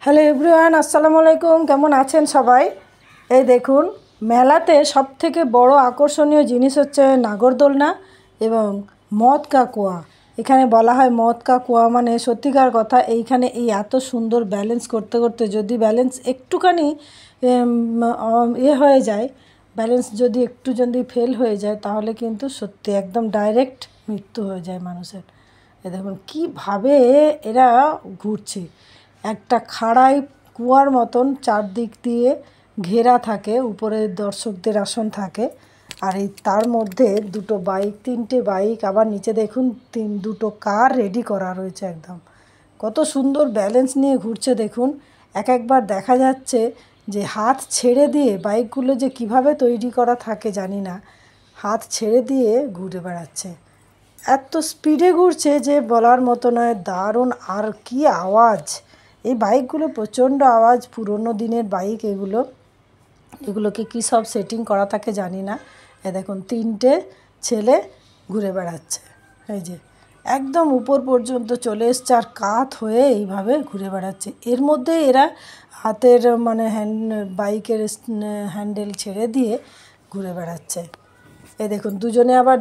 Hello everyone, আসসালামু আলাইকুম। কেমন আছেন সবাই? এই দেখুন, মেলাতে সবথেকে বড় আকর্ষণীয় জিনিস হচ্ছে নাগরদোলনা এবং মদ কা কুয়া। এখানে বলা হয় মদ কা কুয়া, মানে সত্যিকার কথা। এইখানে এই এত সুন্দর ব্যালেন্স করতে করতে যদি ব্যালেন্স একটুখানি হয়ে যায়, ব্যালেন্স যদি ফেল হয়ে যায়, তাহলে কিন্তু সত্যি একদম ডাইরেক্ট মৃত্যু হয়ে যায় মানুষের। এ দেখুন কীভাবে এরা ঘুরছে। একটা খাড়াই কুয়ার মতন চারদিক দিয়ে ঘেরা থাকে, উপরে দর্শকদের আসন থাকে, আর এই তার মধ্যে তিনটে বাইক, আবার নিচে দেখুন দুটো কার রেডি করা রয়েছে। একদম কত সুন্দর ব্যালেন্স নিয়ে ঘুরছে দেখুন। একবার দেখা যাচ্ছে যে হাত ছেড়ে দিয়ে, বাইকগুলো যে কিভাবে তৈরি করা থাকে জানি না, হাত ছেড়ে দিয়ে ঘুরে বেড়াচ্ছে। এত স্পিডে ঘুরছে যে বলার মতো নয়, দারুণ। আর কি আওয়াজ! এই বাইকগুলো প্রচণ্ড আওয়াজ, পুরনো দিনের বাইক এগুলোকে কী সব সেটিং করা থাকে জানি না। এ দেখুন তিনটে ছেলে ঘুরে বেড়াচ্ছে, এই যে একদম উপর পর্যন্ত চলে এসছে, আর কাত হয়ে এইভাবে ঘুরে বেড়াচ্ছে। এর মধ্যে এরা হাতের বাইকের হ্যান্ডেল ছেড়ে দিয়ে ঘুরে বেড়াচ্ছে। এই দেখুন দুজনে আবার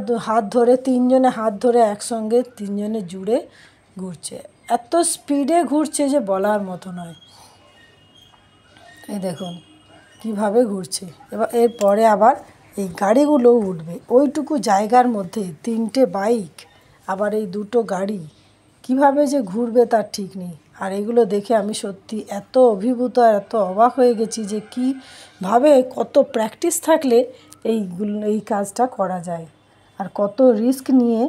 তিনজনে হাত ধরে একসঙ্গে তিনজনে জুড়ে ঘুরছে। এত স্পিডে ঘুরছে যে বলার মতো নয়। এই দেখুন কিভাবে ঘুরছে। এবার এরপরে আবার এই গাড়িগুলো উঠবে ওইটুকু জায়গার মধ্যে, তিনটে বাইক আবার এই দুটো গাড়ি কিভাবে যে ঘুরবে তার ঠিক নেই। আর এগুলো দেখে আমি সত্যি এত অভিভূত আর এত অবাক হয়ে গেছি যে কীভাবে, কত প্র্যাকটিস থাকলে এই কাজটা করা যায়, আর কত রিস্ক নিয়ে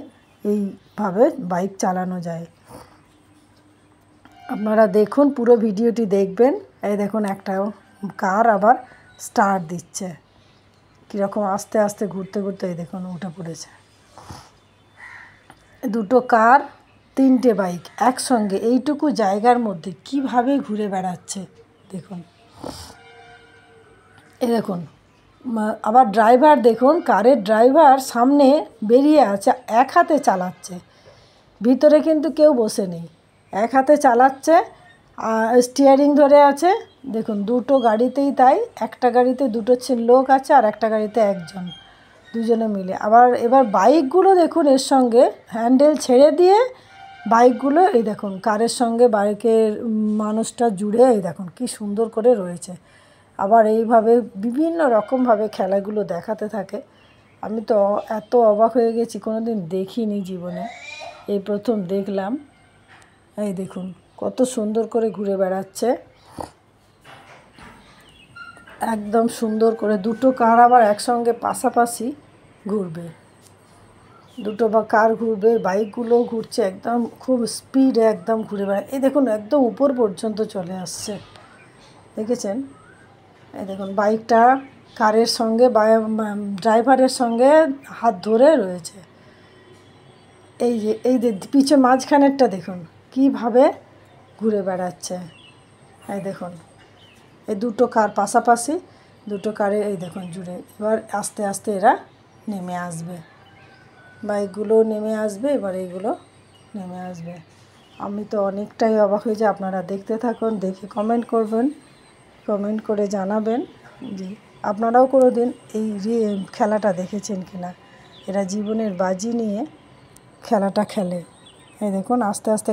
এইভাবে বাইক চালানো যায়। আপনারা দেখুন, পুরো ভিডিওটি দেখবেন। এই দেখুন একটা কার আবার স্টার্ট দিচ্ছে, কীরকম আস্তে আস্তে ঘুরতে ঘুরতে এই দেখুন উঠে পড়েছে। দুটো কার, তিনটে বাইক একসঙ্গে এইটুকু জায়গার মধ্যে কিভাবে ঘুরে বেড়াচ্ছে দেখুন। এই দেখুন আবার ড্রাইভার দেখুন, কারের ড্রাইভার সামনে বেরিয়ে আছে, এক হাতে চালাচ্ছে, ভিতরে কিন্তু কেউ বসে নেই, এক হাতে চালাচ্ছে, স্টিয়ারিং ধরে আছে। দেখুন দুটো গাড়িতেই তাই, একটা গাড়িতে দুটো লোক আছে আর একটা গাড়িতে একজন, দুজনে মিলে। এবার বাইকগুলো দেখুন, এর সঙ্গে হ্যান্ডেল ছেড়ে দিয়ে বাইকগুলো এই দেখুন কারের সঙ্গে বাইকের মানুষটা জুড়ে এই দেখুন কি সুন্দর করে রয়েছে। আবার এইভাবে বিভিন্ন রকমভাবে খেলাগুলো দেখাতে থাকে। আমি তো এত অবাক হয়ে গেছি, কোনো দিন দেখিনি জীবনে, এই প্রথম দেখলাম। এই দেখুন কত সুন্দর করে ঘুরে বেড়াচ্ছে, একদম সুন্দর করে। দুটো কার আবার একসঙ্গে পাশাপাশি ঘুরবে, দুটো কার ঘুরবে, বাইকগুলোও ঘুরছে, একদম খুব স্পিডে একদম ঘুরে বেড়ায়। এই দেখুন একদম উপর পর্যন্ত চলে আসছে, দেখেছেন? এই দেখুন বাইকটা কারের সঙ্গে ড্রাইভারের সঙ্গে হাত ধরে রয়েছে। এই যে পিছে মাঝখানেরটা দেখুন কীভাবে ঘুরে বেড়াচ্ছে। এই দেখুন এই দুটো কার পাশাপাশি, দুটো কারে এই দেখুন জুড়ে। এবার আস্তে আস্তে এরা নেমে আসবে, বাইকগুলো নেমে আসবে, এবার এইগুলো নেমে আসবে। আমি তো অনেকটাই অবাক হয়ে যে, আপনারা দেখতে থাকুন, দেখে কমেন্ট করবেন, কমেন্ট করে জানাবেন যে আপনারাও কোনো দিন এই খেলাটা দেখেছেন কিনা। এরা জীবনের বাজি নিয়ে খেলাটা খেলে। এই দেখুন আস্তে আস্তে